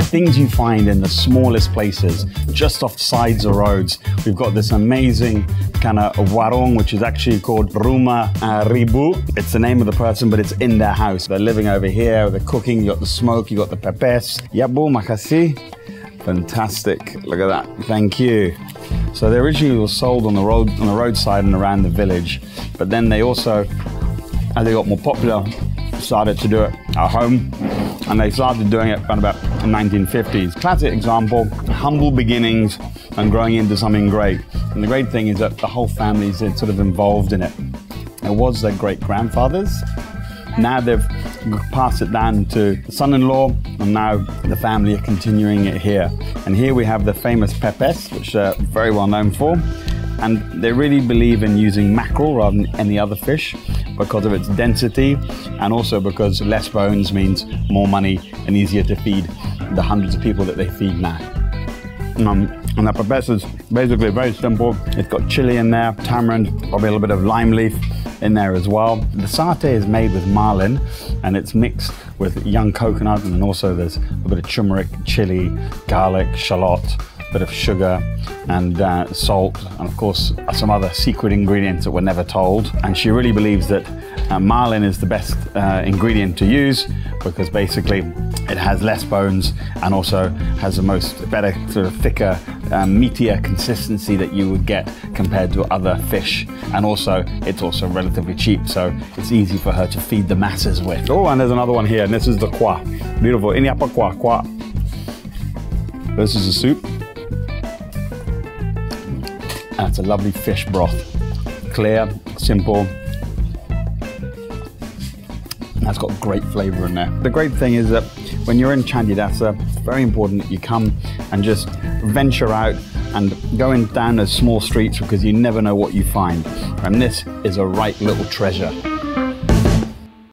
things you find in the smallest places, just off sides of roads. We've got this amazing kind of warung, which is actually called Bu Ribu. It's the name of the person, but it's in their house. They're living over here, they're cooking, you got the smoke, you got the Pepes. Ya bu, makasih. Fantastic, look at that, thank you. So they originally were sold on the roadside and around the village, but then they also, as they got more popular, started to do it at home, and they started doing it around about the 1950s. Classic example, humble beginnings and growing into something great. And the great thing is that the whole family is sort of involved in it. It was their great-grandfathers. Now they've passed it down to the son-in-law, and now the family are continuing it here. And here we have the famous Pepes, which they're very well known for. And they really believe in using mackerel rather than any other fish because of its density, and also because less bones means more money and easier to feed the hundreds of people that they feed now. And the Pepes is basically very simple. It's got chili in there, tamarind, probably a little bit of lime leaf in there as well. The Sate is made with Marlin, and it's mixed with young coconut, and then also there's a bit of turmeric, chili, garlic, shallot, bit of sugar and salt, and of course some other secret ingredients that were never told. And she really believes that Marlin is the best ingredient to use because basically it has less bones and also has the most better sort of thicker, meatier consistency that you would get compared to other fish. And also it's also relatively cheap, so it's easy for her to feed the masses with. Oh, and there's another one here, and this is the kwa. Beautiful. Ini apa kwa? This is the soup. And it's a lovely fish broth. Clear, simple. That's got great flavour in there. The great thing is that when you're in Candidasa, it's very important that you come and just venture out and going down those small streets because you never know what you find. And this is a right little treasure.